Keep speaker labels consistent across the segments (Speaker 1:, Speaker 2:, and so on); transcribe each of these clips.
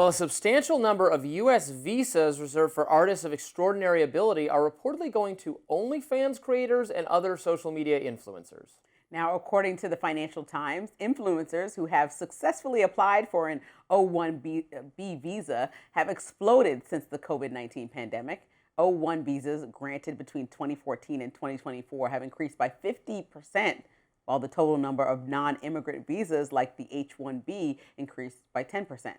Speaker 1: Well, a substantial number of U.S. visas reserved for artists of extraordinary ability are reportedly going to OnlyFans creators and other social media influencers.
Speaker 2: Now, according to the Financial Times, influencers who have successfully applied for an O-1B visa have exploded since the COVID-19 pandemic. O-1 visas granted between 2014 and 2024 have increased by 50%, while the total number of non-immigrant visas like the H-1B increased by 10%.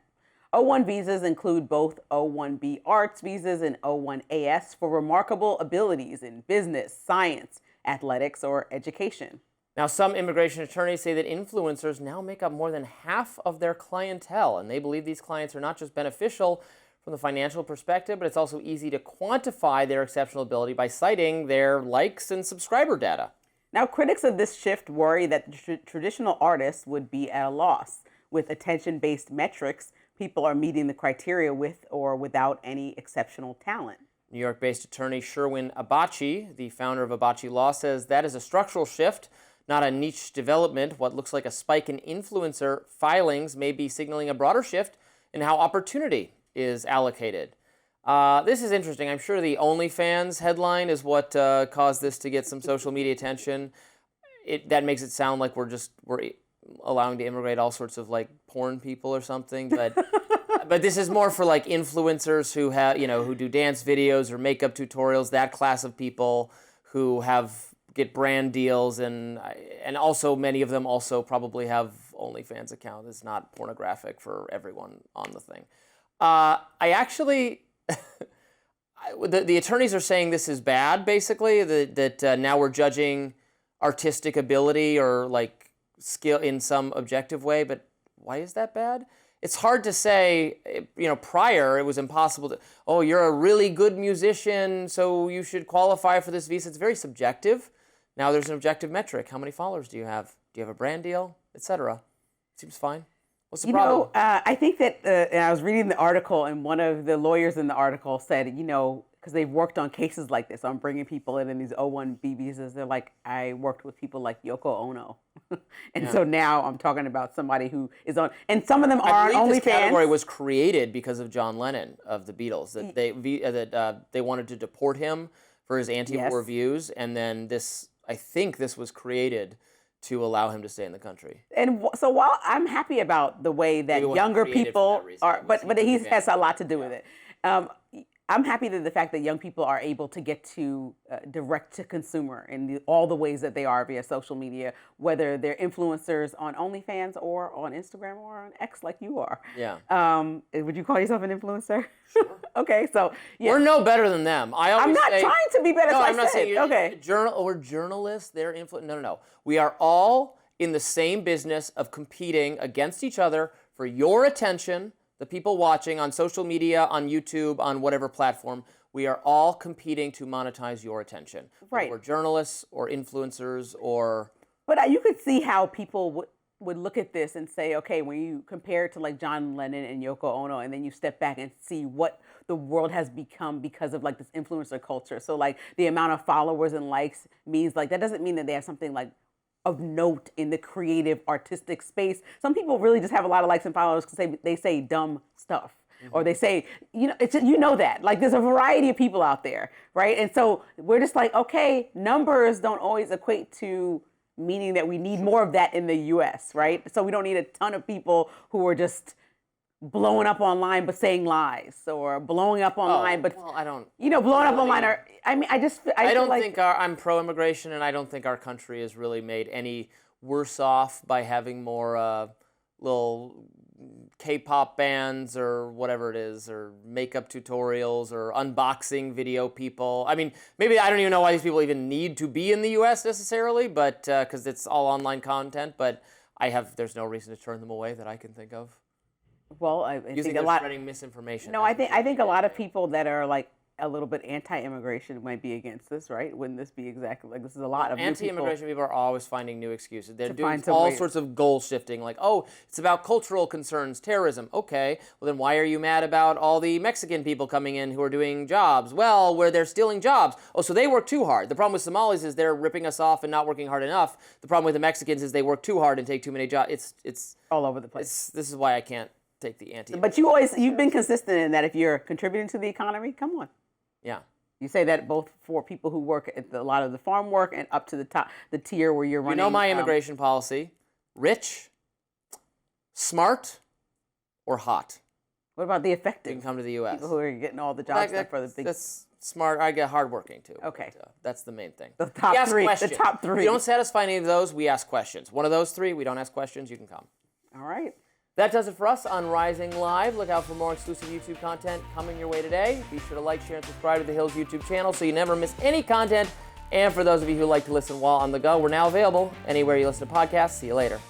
Speaker 2: O-1 visas include both O-1B arts visas and O-1AS for remarkable abilities in business, science, athletics, or education.
Speaker 1: Now, some immigration attorneys say that influencers now make up more than half of their clientele, and they believe these clients are not just beneficial from the financial perspective, but it's also easy to quantify their exceptional ability by citing their likes and subscriber data.
Speaker 2: Now, critics of this shift worry that traditional artists would be at a loss. With attention-based metrics, people are meeting the criteria with or without any exceptional talent.
Speaker 1: New York-based attorney Sherwin Abachi, the founder of Abachi Law, says that is a structural shift, not a niche development. What looks like a spike in influencer filings may be signaling a broader shift in how opportunity is allocated. This is interesting. I'm sure the OnlyFans headline is what caused this to get some social media attention. That makes it sound like we're allowing to immigrate all sorts of like porn people or something, but but this is more for like influencers who have who do dance videos or makeup tutorials, that class of people who get brand deals, and also many of them also probably have OnlyFans account. It's not pornographic for everyone on the thing. I actually, the attorneys are saying this is bad, basically, that now we're judging artistic ability or like skill in some objective way, but why is that bad? It's hard to say. Prior it was impossible to, oh, you're a really good musician, so you should qualify for this visa. It's very subjective. Now there's an objective metric. How many followers do you have? Do you have a brand deal, etc.? Seems fine. What's the problem?
Speaker 2: I think that I was reading the article, and one of the lawyers in the article said, because they've worked on cases like this, on bringing people in these O-1B visas, they're like, I worked with people like Yoko Ono. And so now I'm talking about somebody who is on, and some of them are on OnlyFans.
Speaker 1: This category was created because of John Lennon of the Beatles, that they wanted to deport him for his anti-war views, and then I think this was created to allow him to stay in the country.
Speaker 2: And so while I'm happy about the way that younger people are, but he has a lot to do with it. I'm happy that the fact that young people are able to get to direct to consumer in all the ways that they are via social media, whether they're influencers on OnlyFans or on Instagram or on X like you are.
Speaker 1: Yeah.
Speaker 2: Would you call yourself an influencer?
Speaker 1: Sure.
Speaker 2: Okay, so
Speaker 1: we're no better than them.
Speaker 2: I'm not trying to be better.
Speaker 1: No, I'm not saying okay. We're journalists. They're No. We are all in the same business of competing against each other for your attention. The people watching on social media, on YouTube, on whatever platform, we are all competing to monetize your attention.
Speaker 2: Right.
Speaker 1: We're journalists or influencers or...
Speaker 2: But you could see how people would look at this and say, okay, when you compare it to like John Lennon and Yoko Ono, and then you step back and see what the world has become because of like this influencer culture. So like the amount of followers and likes means like, that doesn't mean that they have something like of note in the creative, artistic space. Some people really just have a lot of likes and followers because they say dumb stuff. Mm-hmm. Or they say, that. Like there's a variety of people out there, right? And so we're just like, okay, numbers don't always equate to meaning that we need more of that in the US, right? So we don't need a ton of people who are just blowing up online but saying lies, or blowing up online
Speaker 1: I don't.
Speaker 2: Blowing up online are. I don't
Speaker 1: think I'm pro-immigration, and I don't think our country is really made any worse off by having more little K-pop bands or whatever it is, or makeup tutorials or unboxing video people. I mean, maybe I don't even know why these people even need to be in the U.S. necessarily, but because it's all online content. But there's no reason to turn them away that I can think of.
Speaker 2: Well, I think a lot
Speaker 1: spreading misinformation.
Speaker 2: No, I think a lot of people that are like a little bit anti-immigration might be against this, right? Wouldn't this be exactly like this is a lot of
Speaker 1: anti-immigration people are always finding new excuses. They're doing all sorts of goal shifting, like, oh, it's about cultural concerns, terrorism. Okay, well then why are you mad about all the Mexican people coming in who are doing jobs? Well, where they're stealing jobs. Oh, so they work too hard. The problem with Somalis is they're ripping us off and not working hard enough. The problem with the Mexicans is they work too hard and take too many jobs. It's
Speaker 2: all over the place.
Speaker 1: This is why I can't take the anti.
Speaker 2: But you've been consistent in that if you're contributing to the economy, come on.
Speaker 1: Yeah.
Speaker 2: You say that both for people who work at a lot of the farm work and up to the top, the tier where you're running.
Speaker 1: You know my immigration policy: rich, smart, or hot.
Speaker 2: What about the effective?
Speaker 1: You can come to the U.S.
Speaker 2: People who are getting all the jobs done for the big.
Speaker 1: That's smart. I get hardworking too.
Speaker 2: Okay.
Speaker 1: But, that's the main thing.
Speaker 2: The top
Speaker 1: we ask
Speaker 2: three.
Speaker 1: Questions.
Speaker 2: The top three.
Speaker 1: If you don't satisfy any of those, we ask questions. One of those three, we don't ask questions. You can come.
Speaker 2: All right.
Speaker 1: That does it for us on Rising Live. Look out for more exclusive YouTube content coming your way today. Be sure to like, share, and subscribe to the Hills YouTube channel so you never miss any content. And for those of you who like to listen while on the go, we're now available anywhere you listen to podcasts. See you later.